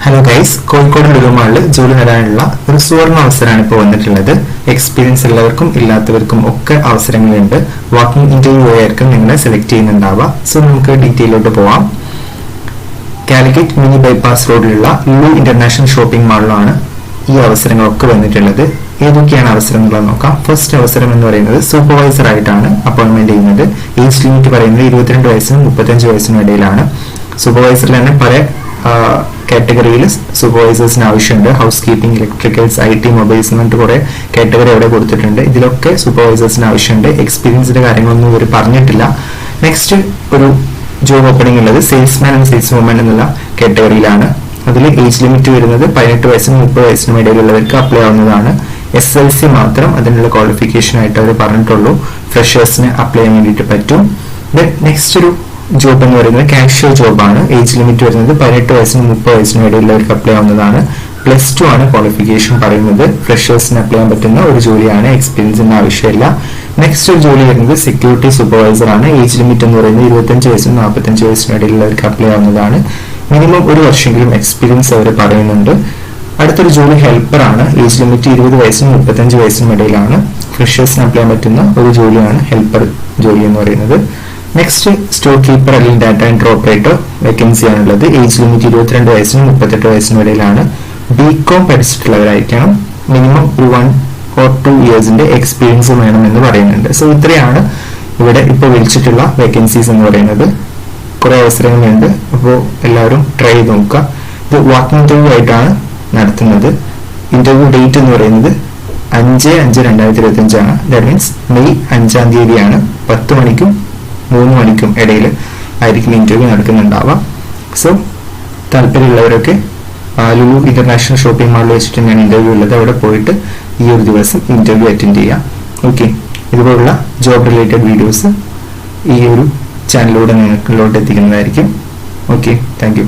Hello guys, Kozhikode ലുലുമാളിൽ ജോലി നേടാനുള്ള ഒരു സുവർണ അവസരമാണ് ഇപ്പോൾ വന്നിട്ടുള്ളത്. എക്സ്പീരിയൻസ് ഉള്ളവർക്കും ഇല്ലാത്തവർക്കും ഒക്കെ അവസരങ്ങളുണ്ട്. വാക്കിംഗ് ഇന്റർവ്യൂ ആയിരിക്കും നിങ്ങളെ സെലക്ട് ചെയ്യുന്നുണ്ടാവുക. സോ നമുക്ക് ഡീറ്റെയിലോട്ട് പോവാം. കാലിക്കറ്റ് മിനി ബൈപ്പാസ് റോഡിലുള്ള ലുലു ഇന്റർനാഷണൽ ഷോപ്പിംഗ് മാളിലാണ് ഈ അവസരങ്ങളൊക്കെ വന്നിട്ടുള്ളത്. ഏതൊക്കെയാണ് അവസരം എന്നുള്ളത് നോക്കാം. ഫസ്റ്റ് അവസരം എന്ന് പറയുന്നത് സൂപ്പർവൈസർ ആയിട്ടാണ് അപ്പോയിന്റ്മെന്റ് ചെയ്യുന്നത്. ഏജ് ലിമിറ്റ് പറയുന്നത് 22 വയസ്സിനും 35 വയസ്സിനും ഇടയിലാണ്. സൂപ്പർവൈസറിൽ തന്നെ പല കാറ്റഗറിയിൽ സൂപ്പർവൈസേഴ്സിന് ആവശ്യമുണ്ട്. House keeping, electricals, IT, mobiles എന്നിട്ട് കുറെ കാറ്റഗറി അവിടെ കൊടുത്തിട്ടുണ്ട്. ഇതിലൊക്കെ സൂപ്പർവൈസേഴ്സിന് ആവശ്യമുണ്ട്. എക്സ്പീരിയൻസിന്റെ കാര്യങ്ങളൊന്നും ഇവർ പറഞ്ഞിട്ടില്ല. നെക്സ്റ്റ് ഒരു ജോബ് ഓപ്പണിംഗ് ഉള്ളത് സെയിൽസ്മാൻ ആൻഡ് സെയിൽസ് വുമൻ എന്നുള്ള കാറ്റഗറിയിലാണ്. അതിൽ ഏജ് ലിമിറ്റ് വരുന്നത് 18 വയസ്സിനും 30 വയസ്സിനും ഇടയിലുള്ളവർക്ക് അപ്ലൈ ആവുന്നതാണ്. SLC മാത്രം അതിനുള്ള ക്വാളിഫിക്കേഷൻ ആയിട്ട് അവർ പറഞ്ഞിട്ടുള്ളൂ. ഫ്രഷേഴ്സിന് അപ്ലൈ ചെയ്യാൻ വേണ്ടിയിട്ട് പറ്റും. നെക്സ്റ്റ് ഒരു ജോബ് എന്ന് പറയുന്നത് കാഷ്വൽ ജോബാണ്. ഏജ് ലിമിറ്റ് വരുന്നത് 18 വയസ്സിനും 30 വയസ്സിനും ഇടയിലുള്ളവർക്ക് അപ്ലൈ ആവുന്നതാണ്. +2 ആണ് ക്വാളിഫിക്കേഷൻ പറയുന്നത്. ഫ്രഷേഴ്സിന് അപ്ലൈ ചെയ്യാൻ പറ്റുന്ന ഒരു ജോലിയാണ്. എക്സ്പീരിയൻസിന് ആവശ്യമില്ല. നെക്സ്റ്റ് ഒരു ജോലി വരുന്നത് സെക്യൂരിറ്റി സൂപ്പർവൈസർ ആണ്. ഏജ് ലിമിറ്റ് എന്ന് പറയുന്നത് 25 വയസ്സിനും 45 വയസ്സിനും ഇടയിലുള്ളവർക്ക് അപ്ലൈ ആവുന്നതാണ്. മിനിമം 1 വർഷമെങ്കിലും എക്സ്പീരിയൻസ് അവർ പറയുന്നുണ്ട്. അടുത്തൊരു ജോലി ഹെൽപ്പർ ആണ്. ഏജ് ലിമിറ്റ് 20 വയസ്സിനും 35 വയസ്സിനും ഇടയിലാണ്. ഫ്രഷേഴ്സിന് അപ്ലൈ ചെയ്യാൻ പറ്റുന്ന ഒരു ജോലിയാണ് ഹെൽപ്പർ ജോലി എന്ന് പറയുന്നത്. നെക്സ്റ്റ് സ്റ്റോർ കീപ്പർ അല്ലെങ്കിൽ ഡാറ്റ എൻട്രി ഓപ്പറേറ്റർ വേക്കൻസി ആണുള്ളത്. ഏജ് ലിമിറ്റ് 22 വയസ്സിനും 38 വയസ്സിനും ഇടയിലാണ്. BCom പഠിച്ചിട്ടുള്ളവരായിരിക്കണം. മിനിമം 1 or 2 ഇയേഴ്സിന്റെ എക്സ്പീരിയൻസ് വേണമെന്ന് പറയുന്നുണ്ട്. സോ ഇത്രയാണ് ഇവിടെ ഇപ്പോൾ വിളിച്ചിട്ടുള്ള വേക്കൻസീസ് എന്ന് പറയുന്നത്. കുറെ അവസരങ്ങളുണ്ട്. അപ്പോൾ എല്ലാവരും ട്രൈ ചെയ്ത് നോക്കുക. ഇത് വാക്കിംഗ് ഇന്റർവ്യൂ ആയിട്ടാണ് നടത്തുന്നത്. ഇന്റർവ്യൂ ഡേറ്റ് എന്ന് പറയുന്നത് 5/5/2025 ആണ്. ദാറ്റ് മീൻസ് മെയ് 5-ാം തീയതിയാണ്. 10 മണിക്കും 3 മണിക്കും ഇടയിൽ ആയിരിക്കും ഇന്റർവ്യൂ നടക്കുന്നുണ്ടാവാം. സോ താല്പര്യമുള്ളവരൊക്കെ ലുലു ഇന്റർനാഷണൽ ഷോപ്പിംഗ് മാളിൽ വെച്ചിട്ട് ഞാൻ ഇന്റർവ്യൂ ഉള്ളത്. അവിടെ പോയിട്ട് ഈ ഒരു ദിവസം ഇന്റർവ്യൂ അറ്റൻഡ് ചെയ്യാം. ഓക്കെ, ഇതുപോലുള്ള ജോബ് റിലേറ്റഡ് വീഡിയോസ് ഈ ഒരു ചാനലിലൂടെ നിങ്ങൾക്കിലോട്ട് എത്തിക്കുന്നതായിരിക്കും. Okay, thank U.